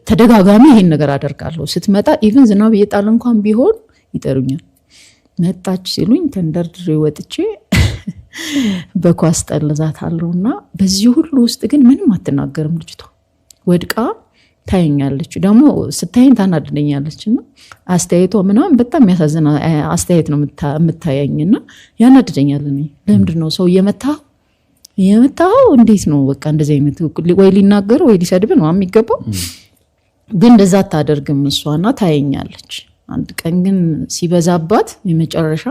ተደጋጋሚ ይሄን ነገር አደርጋለሁ ስትመጣ ኢቭን ዝናብ እየጣለ እንኳን ቢሆን ይጠሩኛል መጣች ሲሉኝ ተንደርድሬ ወጥቼ በኳስ ጠልዛታለሁና በዚህ ሁሉ ውስጥ ግን ምንም አትናገርም ልጅቷ ወድቃ ታየኛለች ደግሞ ስታየኝ ታናድደኛለችና አስተያየቷ ምናምን በጣም ያሳዝና አስተያየት ነው የምታየኝና ያናድደኛል እኔ ለምንድነው ሰው የመታው እንዴት ነው በቃ እንደዚህ አይነት ወይ ሊናገር ወይ ሊሰድብ ነው የሚገባው ግን እንደዛ ታደርግም እሷና ታየኛለች አንድ ቀን ግን ሲበዛባት የመጨረሻ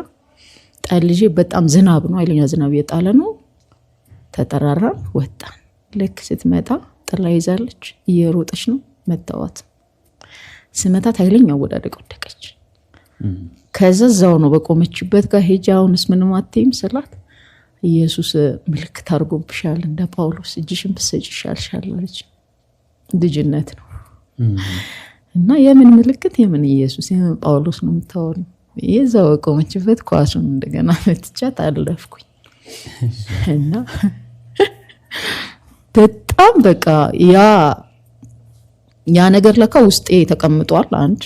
ጣልጄ በጣም ዝናብ ነው አይለኛ ዝናብ የጣለ ነው ተጠራራን ወጣን ልክ ስትመጣ ጥላ ይዛለች እየሮጠች ነው መታወት ስመታት ኃይለኛ ወዳደቅ ወደቀች ከዛው ነው በቆመችበት ጋር ሄጃውንስ ምንም አትይም ስላት ኢየሱስ ምልክት አድርጎብሻል እንደ ጳውሎስ እጅሽን ብትሰጪሻል አለች ልጅነት ነው እና የምን ምልክት የምን ኢየሱስ የምን ጳውሎስ ነው የምታወሪው የዛው ቆመችበት ኳሱን እንደገና መትቻት አለፍኩኝ እና በጣም በቃ ያ ነገር ለካ ውስጤ ተቀምጧል አንድ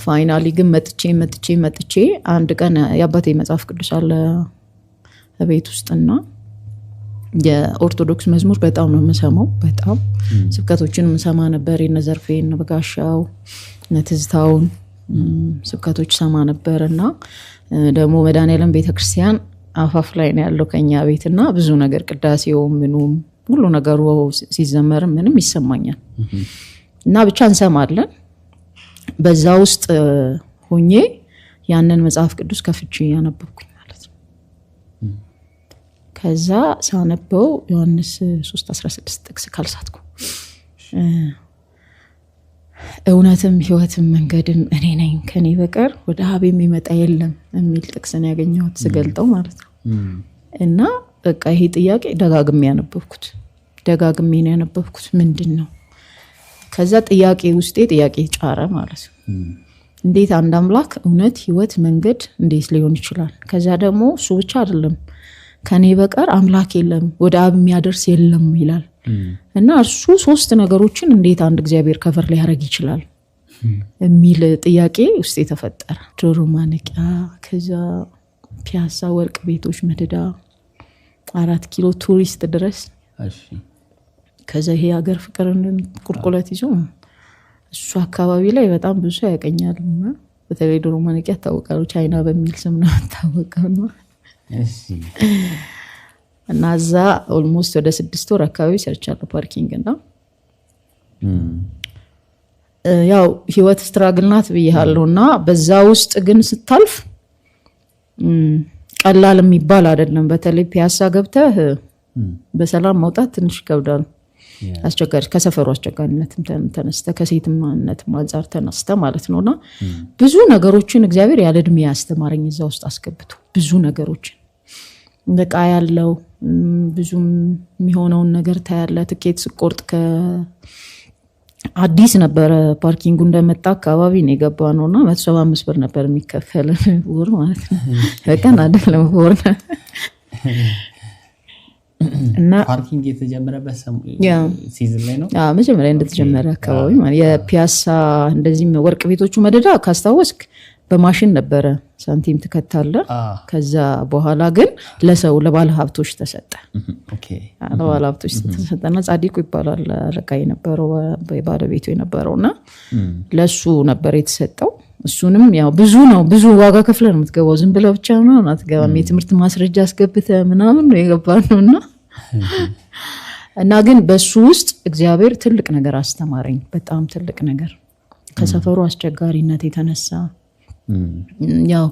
ፋይናሊ ግን መጥቼ አንድ ቀን ያባቴ መጽሐፍ ቅዱስ አለ ቤት ውስጥና የኦርቶዶክስ መዝሙር በጣም ነው የምሰማው በጣም ስብከቶችን የምሰማ ነበር የነዘርፌን በጋሻው ነትዝታውን ስብከቶች ሰማ ነበርና ደግሞ መድኃኔዓለም ቤተክርስቲያን አፋፍ ላይ ነው ያለው ከኛ ቤትና ብዙ ነገር ቅዳሴው ምኑም ሁሉ ነገሩ ሲዘመር ምንም ይሰማኛል እና ብቻ እንሰማለን በዛ ውስጥ ሆኜ ያንን መጽሐፍ ቅዱስ ከፍቼ ያነበብኩኝ ማለት ነው ከዛ ሳነበው ዮሐንስ 3:16 ጥቅስ ካልሳትኩ እውነትም ህይወትም መንገድም እኔ ነኝ ከኔ በቀር ወደ አብ የሚመጣ የለም የሚል ጥቅስን ያገኘሁት ስገልጠው ማለት ነው እና በቃ ይሄ ጥያቄ ደጋግሜ ነው ያነበብኩት ምንድነው ከዛ ጥያቄ ውስጤ ጥያቄ ጫረ ማለት ነው እንዴት አንድ አምላክ እውነት ህይወት መንገድ እንዴት ሊሆን ይችላል ከዛ ደግሞ እሱ ብቻ አይደለም ከኔ በቀር አምላክ የለም ወደ አብ የሚያደርስ የለም ይላል እና እርሱ ሶስት ነገሮችን እንዴት አንድ እግዚአብሔር ከቨር ሊያደርግ ይችላል የሚል ጥያቄ ውስጥ ተፈጠረ ዶሮ ማነቂያ ከዛ ፒያሳ ወርቅ ቤቶች መደዳ 4 ኪሎ ቱሪስት ድረስ እሺ ከዛ ይሄ ሀገር ፍቅርን ቁርቁለት ይዞ እሱ አካባቢ ላይ በጣም ብዙ ያቀኛልና በተለይ ዶሮ ማነቂያ ታወቃሉ ቻይና በሚል ስም ነው ታወቃሉ እሺ እና ዛ ኦልሞስት ወደ 6 ወር አካባቢ ሰርቻለሁ ፓርኪንግ እና ያው ህይወት ስትራግል ናት ብዬሃለሁና በዛ ውስጥ ግን ስታልፍ ቀላል የሚባል አይደለም በተለይ ፒያሳ ገብተህ በሰላም መውጣት ትንሽ ይከብዳል አስቸጋሪ ከሰፈሩ አስቸጋሪነትም ተነስተ ከሴትማነትም አንፃር ተነስተ ማለት ነውና ብዙ ነገሮችን እግዚአብሔር ያለ እድሜ ያስተማረኝ እዛ ውስጥ አስገብቶ ብዙ ነገሮችን በቃ ያለው ብዙም የሚሆነውን ነገር ታያለ ትኬት ስቆርጥ አዲስ ነበር ፓርኪንጉ እንደመጣ አካባቢ ነው የገባነውና 175 ብር ነበር የሚከፈል ወር ማለት ነው በቀን አይደለም ወር እና ፓርኪንግ የተጀመረበት ሲዝን ላይ ነው መጀመሪያ እንደተጀመረ አካባቢ ማለት የፒያሳ እንደዚህ ወርቅ ቤቶቹ መደዳ ካስታወስክ በማሽን ነበረ ሳንቲም ተከታለ ከዛ በኋላ ግን ለሰው ለባለ ሀብቶች ተሰጠ ኦኬ ለባለ ሀብቶች ተሰጠና ጻዲቁ ይባላል ረካይ ነበረው በባለቤቱ የነበረውና ለሱ ነበር የተሰጠው እሱንም ያው ብዙ ዋጋ ከፍለን የምትገባው ዝም ብለው ብቻ ነው አትገባም የትምህርት ማስረጃ አስገብተ ምናምን ነው የገባነውና እና ግን በሱ ውስጥ እግዚአብሔር ትልቅ ነገር አስተማረኝ በጣም ትልቅ ነገር ከሰፈሩ አስቸጋሪነት የተነሳ ያው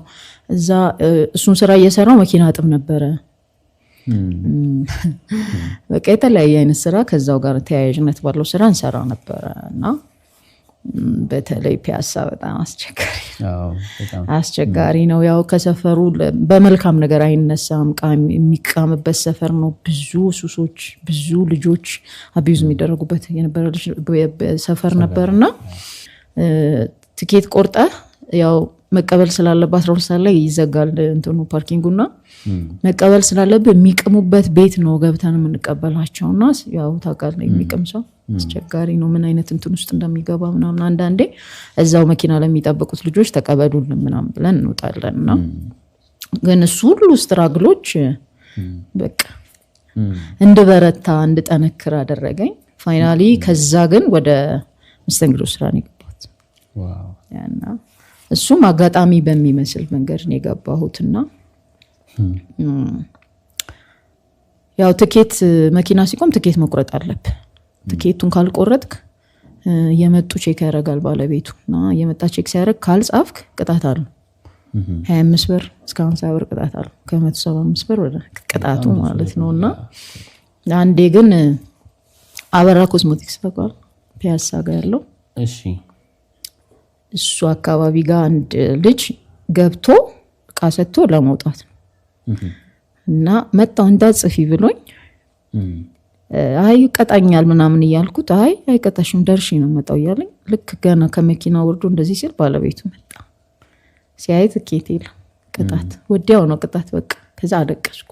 እዛ እሱን ስራ እየሰራው መኪና አጥብ ነበረ በቃ የተለያየ አይነት ስራ ከዛው ጋር ተያያዥነት ባለው ስራ እንሰራ ነበርና በተለይ ፒያሳ በጣም አስቸጋሪ ነው ያው ከሰፈሩ በመልካም ነገር አይነሳም የሚቃምበት ሰፈር ነው ብዙ ሱሶች ብዙ ልጆች አቢዩዝ የሚደረጉበት የነበረ ሰፈር ነበርና ትኬት ቆርጠ ያው መቀበል ስላለበት 12 ሰዓት ላይ ይዘጋል እንትኑ ፓርኪንጉና መቀበል ስላለበት የሚቀሙበት ቤት ነው ገብተን የምንቀበላቸውና ያው ታውቃለህ የሚቀም ሰው አስቸጋሪ ነው ምን አይነት እንትን ውስጥ እንደሚገባ ምናምን አንዳንዴ እዛው መኪና ላይ የሚጠብቁት ልጆች ተቀበሉልን ምናምን ብለን እንወጣለንና ግን እሱ ሁሉ ስትራግሎች በቃ እንድበረታ እንድጠነክር አደረገኝ ፋይናሊ ከዛ ግን ወደ መስተንግዶ ስራ ነው የገባሁት ዋው ያና እሱም አጋጣሚ በሚመስል መንገድ ነው የገባሁትና ያው ትኬት መኪና ሲቆም ትኬት መቁረጥ አለበት ትኬቱን ካልቆረጥክ የመጡ ቼክ ያደርጋል ባለቤቱና የመጣ ቼክ ሲያደርግ ካልጻፍክ ቅጣት አለ 25 ብር እስከ 50 ብር ቅጣት አለ ከ175 ብር ወደ ቅጣቱ ማለት ነውና አንዴ ግን አበራ ኮስሞቲክስ ተቋል ፒያሳ ጋር ያለው እሺ እሱ አካባቢ ጋር አንድ ልጅ ገብቶ ቃሰቶ ለመውጣት ነው እና መጣው እንዳጽፊ ብሎኝ አይ ቀጣኛል ምናምን ይያልኩት አይ አይቀጣሽም ደርሺ ነው መጣው ይያለኝ ልክ ገና ከመኪና ወርዶ እንደዚህ ሲል ባለቤቱ መጣ ሲያይ ትኬት የለም ቅጣት ወዲያው ነው ቅጣት በቃ ከዛ አለቀስኩ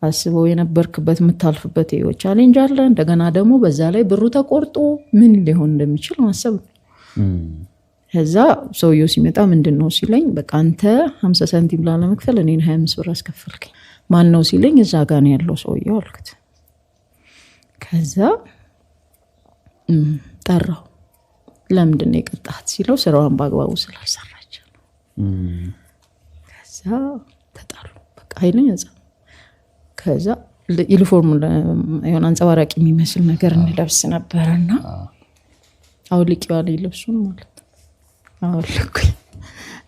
አስበው የነበርክበት የምታልፍበት ይው ቻሌንጅ አለ እንደገና ደግሞ በዛ ላይ ብሩ ተቆርጦ ምን ሊሆን እንደሚችል ማሰብ ከዛ ሰውየው ሲመጣ ምንድነው ሲለኝ በቃ አንተ 50 ሳንቲም ላለመክፈል እኔን 25 ብር አስከፈልከኝ ማን ነው ሲለኝ እዛ ጋር ነው ያለው ሰውየው አልኩት ከዛ ጠራው ለምንድን ነው የቀጣት ሲለው ስራዋን ባግባቡ ስላልሰራች ከዛ ተጣሉ በቃ አይለኝ እዛ ከዛ ዩኒፎርም የሆነ አንጸባራቂ የሚመስል ነገር እንለብስ ነበርና አውልቂው አለ ልብሱን ማለት አውልኩኝ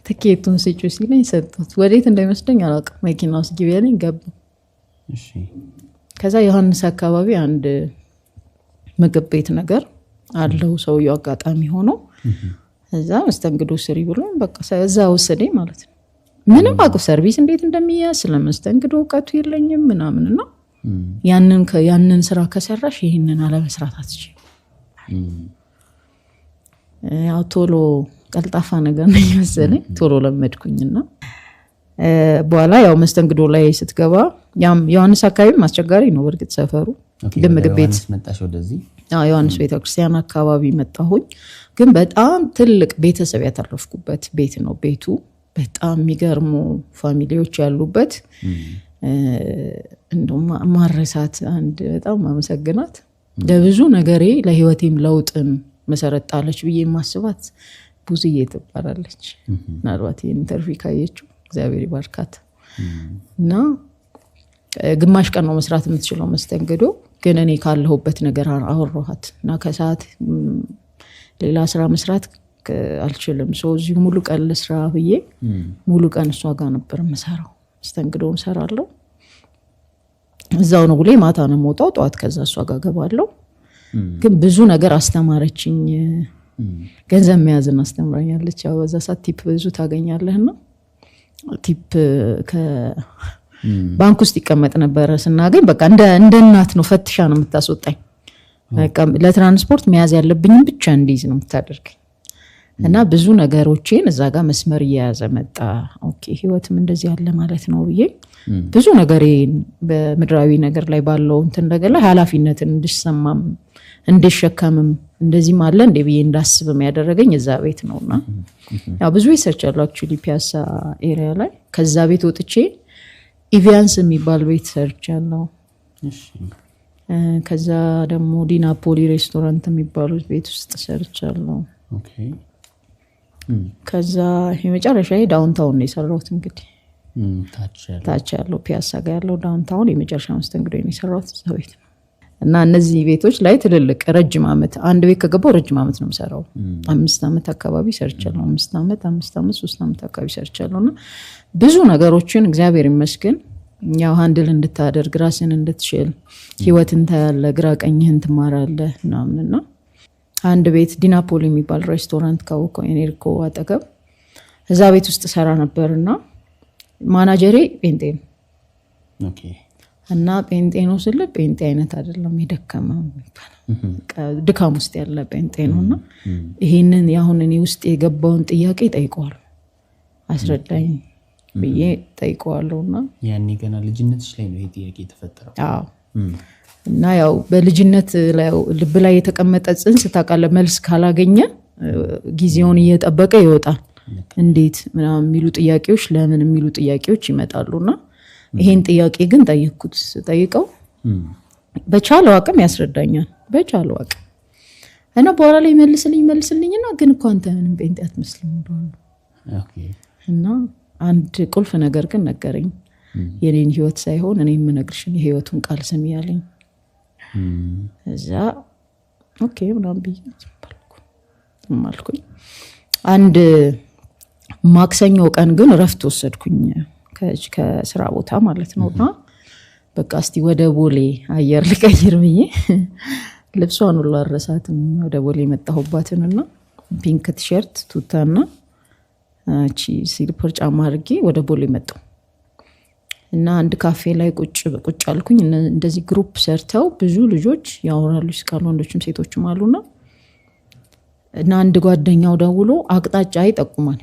ትኬቱን ሲጩ ሲለኝ ሰጥቶት ወዴት እንደሚወስደኝ አላውቅም መኪና ውስጥ ግቢ ያለኝ ገባሁ እሺ ከዛ ዮሐንስ አካባቢ አንድ ምግብ ቤት ነገር አለው ሰውየው አጋጣሚ ሆኖ እዛ መስተንግዶ ስሪ ብሎ በቃ እዛ ወሰደኝ ማለት ነው ምንም አውቀው ሰርቪስ እንዴት እንደሚያዝ ስለመስተንግዶ እውቀቱ የለኝም ምናምንና ያንን ስራ ከሰራሽ ይሄንን አለመስራት አትችይ ያው ቶሎ ቀልጣፋ ነገር ነው ይመስለኝ ቶሎ ለመድኩኝና በኋላ ያው መስተንግዶ ላይ ስትገባ ዮሐንስ አካባቢ ማስቸጋሪ ነው ወርግጥ ሰፈሩ ግን ምግብ ቤት መጣሽ ወደዚህ ዮሐንስ ቤተክርስቲያን አካባቢ መጣሁኝ ግን በጣም ትልቅ ቤተሰብ ያተረፍኩበት ቤት ነው ቤቱ በጣም የሚገርሙ ፋሚሊዎች ያሉበት እንደውም ማረሳት አንድ በጣም ማመሰግናት ለብዙ ነገሬ ለህይወቴም ለውጥም መሰረት ጣለች ብዬ ማስባት ብዙዬ ትባላለች ምናልባት ኢንተርቪው ካየችው እግዚአብሔር ይባርካት እና ግማሽ ቀን ነው መስራት የምትችለው መስተንግዶ ግን እኔ ካለሁበት ነገር አወራኋት እና ከሰዓት ሌላ ስራ መስራት አልችልም እዚህ ሙሉ ቀን ለስራ ብዬ ሙሉ ቀን እሷ ጋር ነበር መሰራው መስተንግዶም ሰራለሁ እዛው ነው ሁሌ ማታ ነው የምወጣው ጧት ከዛ እሷ ጋር ገባለሁ ግን ብዙ ነገር አስተማረችኝ ገንዘብ መያዝን አስተምራኛለች ያው በዛ ሰዓት ቲፕ ብዙ ታገኛለህና ቲፕ ከባንክ ውስጥ ይቀመጥ ነበር ስናገኝ በቃ እንደ እናት ነው ፈትሻ ነው የምታስወጣኝ በቃ ለትራንስፖርት መያዝ ያለብኝን ብቻ እንዲዝ ነው የምታደርገኝ እና ብዙ ነገሮችን እዛ ጋር መስመር እየያዘ መጣ ኦኬ ህይወትም እንደዚህ ያለ ማለት ነው ብዬ ብዙ ነገሬን በምድራዊ ነገር ላይ ባለው እንትን ነገር ላይ ኃላፊነትን እንድሰማም እንድሸከምም እንደዚህ ማለት እንደ ብዬ እንዳስብም ያደረገኝ እዛ ቤት ነውና ያው ብዙ ሪሰርች አለው አክቹሊ ፒያሳ ኤሪያ ላይ ከዛ ቤት ወጥቼ ኢቪያንስ የሚባል ቤት ሰርች ያለው እሺ ከዛ ደግሞ ዲናፖሊ ሬስቶራንት የሚባል ቤት ውስጥ ሰርች ያለው ኦኬ ከዛ የመጨረሻ ዳውንታውን ነው የሰራሁት እንግዲህ ታች ያለው ፒያሳ ጋር ያለው ዳውንታውን የመጨረሻ መስተንግዶ ነው የሰራሁት እዛ ቤት እና እነዚህ ቤቶች ላይ ትልልቅ ረጅም አመት አንድ ቤት ከገባው ረጅም አመት ነው የምሰራው 5 አመት አካባቢ ሰርቻለሁ 5 አመት 3 አመት አካባቢ ሰርቻለሁና ብዙ ነገሮችን እግዚአብሔር ይመስገን ያው ሃንድል እንድታደርግ ራስን እንድትችል ህይወትን ታያለ ግራ ቀኝህን ትማራለህ ምናምንና አንድ ቤት ዲናፖሊ የሚባል ሬስቶራንት ካወቀው ኤኔርኮ አጠገብ እዛ ቤት ውስጥ ሰራ ነበርና ማናጀሬ ጴንጤ ነው ኦኬ እና ጴንጤ ነው ስለ ጴንጤ አይነት አይደለም የደከመ ድካም ውስጥ ያለ ጴንጤ ነውና ይሄንን ያሁን እኔ ውስጥ የገባውን ጥያቄ ጠይቀዋል አስረዳኝ ብዬ ጠይቀዋለሁና ያኔ ገና ልጅነትሽ ላይ ነው ይሄ ጥያቄ የተፈጠረው አዎ እና ያው በልጅነት ላይ ልብ ላይ የተቀመጠ ጽንስ ታውቃለህ መልስ ካላገኘ ጊዜውን እየጠበቀ ይወጣል እንዴት ምናምን የሚሉ ጥያቄዎች ለምን የሚሉ ጥያቄዎች ይመጣሉና ይሄን ጥያቄ ግን ጠይቀው በቻለው አቅም ያስረዳኛል በቻለው አቅም እና በኋላ ላይ መልስልኝና ግን እኮ አንተ ምንም ጴንጤ አትመስልም ኦኬ እና አንድ ቁልፍ ነገር ግን ነገረኝ የኔን ህይወት ሳይሆን እኔ የምነግርሽን የህይወቱን ቃል ስሚ ያለኝ እዛ ኦኬ ምናምን ብዬ ማልኩኝ አንድ ማክሰኞ ቀን ግን ረፍት ወሰድኩኝ ከስራ ቦታ ማለት ነውና በቃ እስቲ ወደ ቦሌ አየር ልቀይር ብዬ ልብሷን ሁሉ አረሳትም ወደ ቦሌ መጣሁባትና ፒንክ ቲሸርት ቱታና እቺ ሲልፐር ጫማ አድርጌ ወደ ቦሌ መጣሁ እና አንድ ካፌ ላይ ቁጭ አልኩኝ እንደዚህ ግሩፕ ሰርተው ብዙ ልጆች ያወራሉ ስቃሉ ወንዶችም ሴቶችም አሉና እና አንድ ጓደኛው ደውሎ አቅጣጫ ይጠቁማል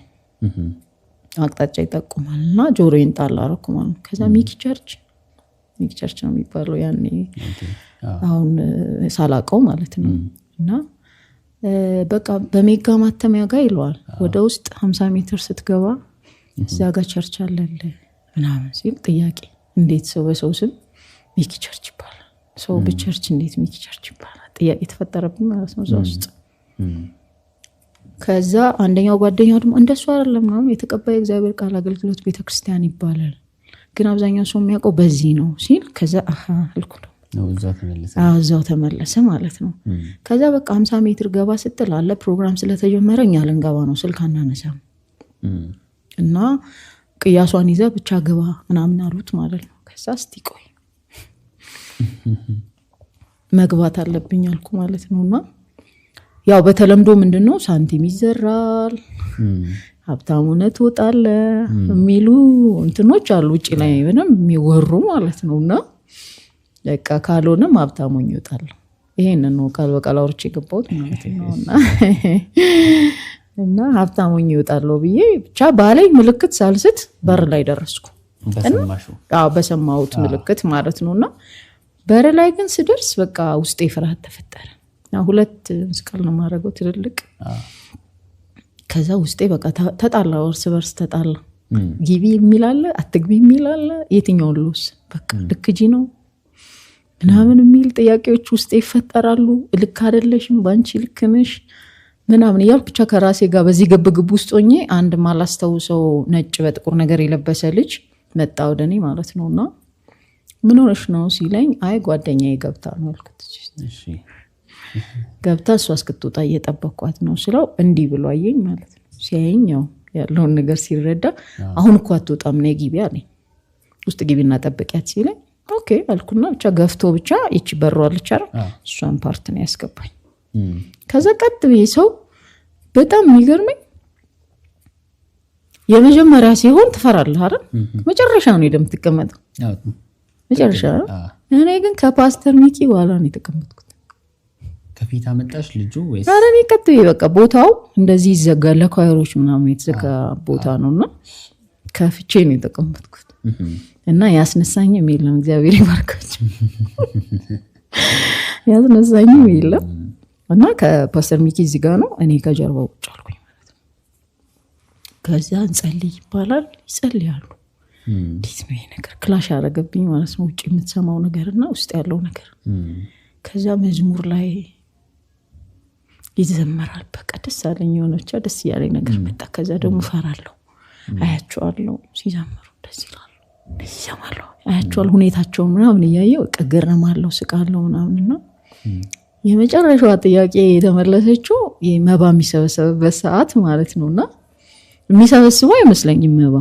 እና ጆሮዬን ጣል አደረኩ ማለት ከዛ ሚኪ ቸርች ነው የሚባለው ያኔ አሁን ሳላቀው ማለት ነው እና በቃ በሜጋ ማተሚያ ጋር ይለዋል ወደ ውስጥ 50 ሜትር ስትገባ እዛ ጋር ቸርች አለ ምናምን ሲል ጥያቄ እንዴት ሰው በሰው ስም ሚኪ ቸርች ይባላል ሰው በቸርች እንዴት ሚኪ ቸርች ይባላል ጥያቄ ተፈጠረብኝ ማለት ነው እዛ ውስጥ ከዛ አንደኛው ጓደኛው ደግሞ እንደሱ አይደለም ነው የተቀባይ እግዚአብሔር ቃል አገልግሎት ቤተክርስቲያን ይባላል ግን አብዛኛው ሰው የሚያውቀው በዚህ ነው ሲል ከዛ አልኩ ነው እዛው ተመለሰ ማለት ነው ከዛ በቃ 50 ሜትር ገባ ስትል አለ ፕሮግራም ስለተጀመረ እኛ ልንገባ ነው ስልክ አናነሳም እና ቅያሷን ይዘ ብቻ ገባ ምናምን አሉት ማለት ነው ከዛ እስቲ ቆይ መግባት አለብኝ አልኩ ማለት ነውና ያው በተለምዶ ምንድነው ሳንቲም ይዘራል ሀብታሙነ ትወጣለ የሚሉ እንትኖች አሉ ውጪ ላይ ምንም የሚወሩ ማለት ነውና በቃ ካልሆነም ሀብታሙኝ ይወጣል ይሄንን ነው ቃል በቃል አውርቼ ገባሁት ማለት ነውና እና ሀብታሙኝ ይወጣል ብዬ ብቻ ባለኝ ምልክት ሳልስት በር ላይ ደረስኩ በሰማሁት ምልክት ማለት ነውና በር ላይ ግን ስደርስ በቃ ውስጤ ፍርሃት ተፈጠረ ሁለት መስቀል ነው ማረገው ትልልቅ ከዛ ውስጤ በቃ ተጣላ ወርስ በርስ ተጣላ ግቢ የሚላለ አትግቢ የሚላለ የትኛው ልውስ በቃ ልክጂ ነው ምናምን የሚል ጥያቄዎች ውስጤ ይፈጠራሉ ልክ አይደለሽም ባንቺ ልክ ነሽ ምናምን ያልኩ ብቻ ከራሴ ጋር በዚህ ግብግብ ውስጥ ሆኜ አንድ ማላስተውሰው ነጭ በጥቁር ነገር የለበሰ ልጅ መጣ ወደኔ ማለት ነውና ምን ሆነሽ ነው ሲለኝ አይ ጓደኛዬ ገብታ ነው አልኩት እሺ ገብታ እሷ እስክትወጣ እየጠበቅኳት ነው ስለው እንዲህ ብሎ አየኝ ማለት ነው ሲያየኝ ያለውን ነገር ሲረዳ አሁን እኮ አትወጣም ነይ ግቢ አለኝ ውስጥ ግቢና ጠብቂያት ሲለኝ ኦኬ አልኩና ብቻ ገፍቶ ብቻ እቺ በሯለች አይደል እሷን ፓርት ነው ያስገባኝ ከዛ ቀጥ ብዬ ሰው በጣም የሚገርመኝ የመጀመሪያ ሲሆን ትፈራለህ አይደል መጨረሻ ነው የምትቀመጠው መጨረሻ እኔ ግን ከፓስተር ሚኪ በኋላ ነው የተቀመጥኩት ከፊት አመጣሽ ልጁ ወይስ አረ እኔ ቀጥ ብዬ በቃ ቦታው እንደዚህ ይዘጋል ለኳየሮች ምናምን የተዘጋ ቦታ ነውና ከፍቼ ነው የተቀመጥኩት እና ያስነሳኝም የለም እግዚአብሔር ይባርካችሁ ያስነሳኝም የለም እና ከፓስተር ሚኪ እዚህ ጋር ነው እኔ ከጀርባው ቁጭ አልኩኝ ማለት ነው ከዛ እንጸልይ ይባላል ይጸልያሉ እንዴት ነው ይሄ ነገር ክላሽ አደረገብኝ ማለት ነው ውጪ የምትሰማው ነገርና ውስጥ ያለው ነገር ከዛ መዝሙር ላይ ይዘመራል በቃ ደስ አለኝ የሆነች ደስ ያለኝ ነገር መጣ ከዛ ደግሞ ፈራለሁ አያቸዋለሁ ሲዘምሩ ደስ ይላል ሲሰማሉ አያቸዋል ሁኔታቸው ምናምን እያየው ቀገረማለሁ ስቃለሁ ምናምንና የመጨረሻው ጥያቄ የተመለሰችው የመባ የሚሰበሰብበት ሰዓት ማለት ነውና የሚሰበስበው አይመስለኝም መባ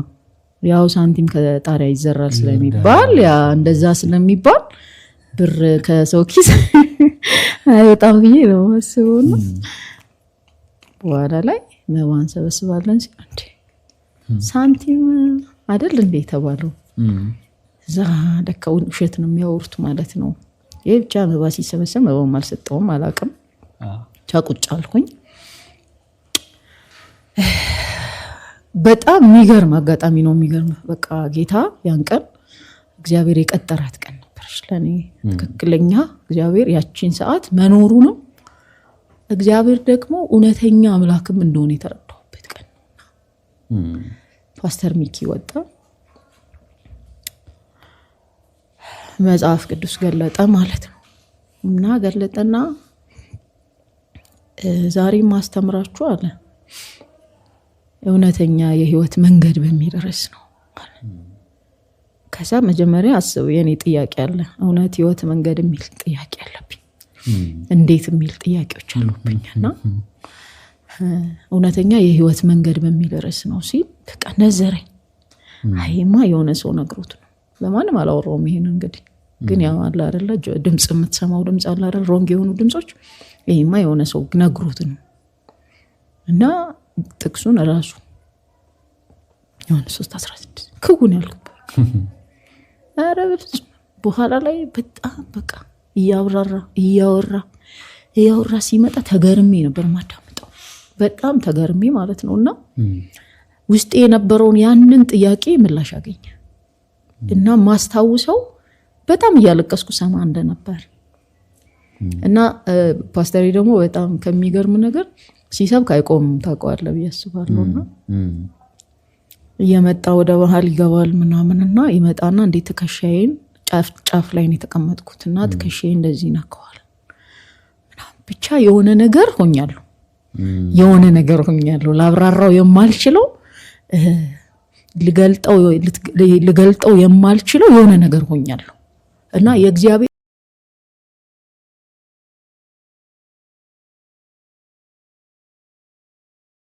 ያው ሳንቲም ከጣሪያ ይዘራል ስለሚባል ያ እንደዛ ስለሚባል ብር ከሰው ኪስ አይወጣም ብዬ ነው ማስበውና በኋላ ላይ መባን ሰበስባለን ሲል ሳንቲም አይደል እንዴ ተባለው እዛ ደካውን ውሸት ነው የሚያወሩት ማለት ነው ይሄ ብቻ መባ ሲሰበሰብ መባም አልሰጠውም አላቅም ቻቁጭ አልኩኝ በጣም የሚገርም አጋጣሚ ነው። የሚገርም በቃ ጌታ ያን ቀን እግዚአብሔር የቀጠራት ቀን ነበርሽ ለኔ ትክክለኛ እግዚአብሔር ያቺን ሰዓት መኖሩ ነው። እግዚአብሔር ደግሞ እውነተኛ አምላክም እንደሆነ የተረዳሁበት ቀን ነው። ፓስተር ሚኪ ወጣ መጽሐፍ ቅዱስ ገለጠ ማለት ነው እና ገለጠና ዛሬ ማስተምራችሁ አለ እውነተኛ የህይወት መንገድ በሚል ርዕስ ነው። ከዛ መጀመሪያ አስቡ የኔ ጥያቄ አለ እውነት ህይወት መንገድ የሚል ጥያቄ አለብኝ። እንዴት የሚል ጥያቄዎች አሉብኝና እውነተኛ የህይወት መንገድ በሚል ርዕስ ነው ሲል በቃ ነዘረኝ። አይማ የሆነ ሰው ነግሮት ነው ለማንም አላወራውም። ይሄን እንግዲህ ግን ያው አለ አይደለ ድምጽ የምትሰማው ድምጽ አለ አይደል ሮንግ የሆኑ ድምጾች ይሄማ የሆነ ሰው ነግሮት ነው እና ጥቅሱን ራሱ ዮሐንስ 3:16 ክቡን ያልኩት አረብስ በኋላ ላይ በጣም በቃ እያወራ ሲመጣ ተገርሜ ነበር ማዳምጠው በጣም ተገርሜ ማለት ነውና ውስጤ የነበረውን ያንን ጥያቄ ምላሽ አገኘ እና ማስታውሰው በጣም እያለቀስኩ ሰማ እንደነበር እና ፓስተሪ ደግሞ በጣም ከሚገርም ነገር ሲሰብክ አይቆምም ታውቀዋለህ ብዬ አስባለሁና እየመጣ ወደ ባህል ይገባል ምናምንና ይመጣና እንዴት ተከሻዬን ጫፍ ላይ ነው የተቀመጥኩትና ተከሻዬ እንደዚህ ነካዋል ምናምን ብቻ የሆነ ነገር ሆኛለሁ ላብራራው የማልችለው ልገልጠው የማልችለው የሆነ ነገር ሆኛለሁ እና የእግዚአብሔር